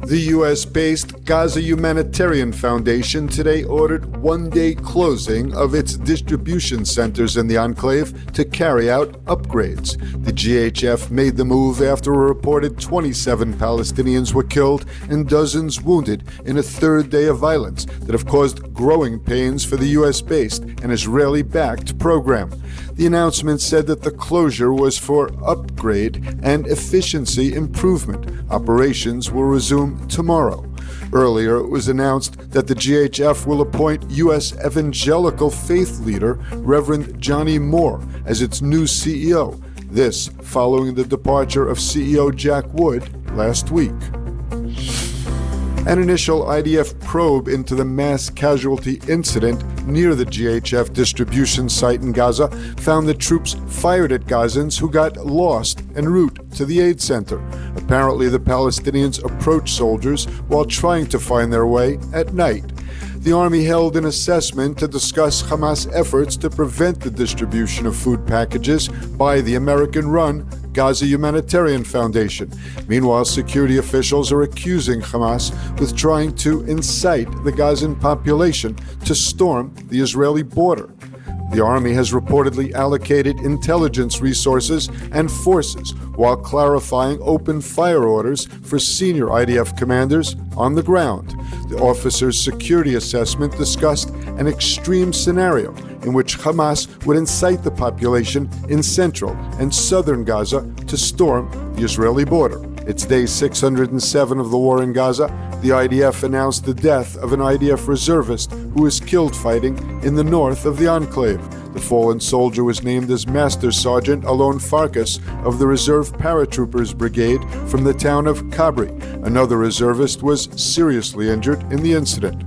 The U.S.-based Gaza Humanitarian Foundation today ordered one-day closing of its distribution centers in the enclave to carry out upgrades. The GHF made the move after a reported 27 Palestinians were killed and dozens wounded in a third day of violence that have caused growing pains for the U.S.-based and Israeli-backed program. The announcement said that the closure was for upgrade and efficiency improvement. Operations will resume tomorrow. Earlier, it was announced that the GHF will appoint U.S. evangelical faith leader Reverend Johnny Moore as its new CEO. This following the departure of CEO Jack Wood last week. An initial IDF probe into the mass casualty incident near the GHF distribution site in Gaza found that troops fired at Gazans who got lost en route to the aid center. Apparently, the Palestinians approached soldiers while trying to find their way at night. The army held an assessment to discuss Hamas efforts to prevent the distribution of food packages by the American-run Gaza Humanitarian Foundation. Meanwhile, security officials are accusing Hamas with trying to incite the Gazan population to storm the Israeli border. The army has reportedly allocated intelligence resources and forces while clarifying open fire orders for senior IDF commanders on the ground. The officer's security assessment discussed an extreme scenario in which Hamas would incite the population in central and southern Gaza to storm the Israeli border. It's day 607 of the war in Gaza. The IDF announced the death of an IDF reservist who was killed fighting in the north of the enclave. The fallen soldier was named as Master Sergeant Alon Farkas of the Reserve Paratroopers Brigade from the town of Kabri. Another reservist was seriously injured in the incident.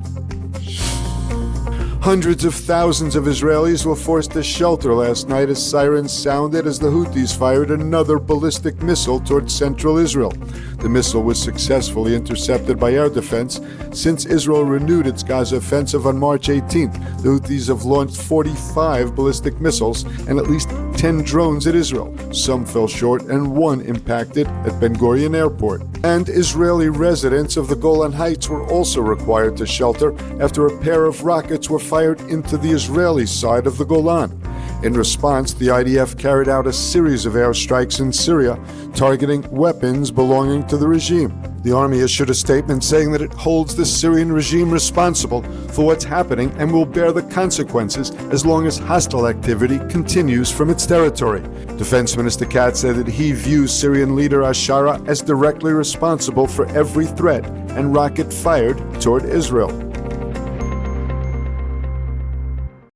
Hundreds of thousands of Israelis were forced to shelter last night as sirens sounded as the Houthis fired another ballistic missile towards central Israel. The missile was successfully intercepted by air defense. Since Israel renewed its Gaza offensive on March 18th, the Houthis have launched 45 ballistic missiles and at least 10 drones at Israel. Some fell short and one impacted at Ben Gurion Airport. And Israeli residents of the Golan Heights were also required to shelter after a pair of rockets were fired into the Israeli side of the Golan. In response, the IDF carried out a series of airstrikes in Syria, targeting weapons belonging to the regime. The army issued a statement saying that it holds the Syrian regime responsible for what's happening and will bear the consequences as long as hostile activity continues from its territory. Defense Minister Katz said that he views Syrian leader Ashara as directly responsible for every threat and rocket fired toward Israel.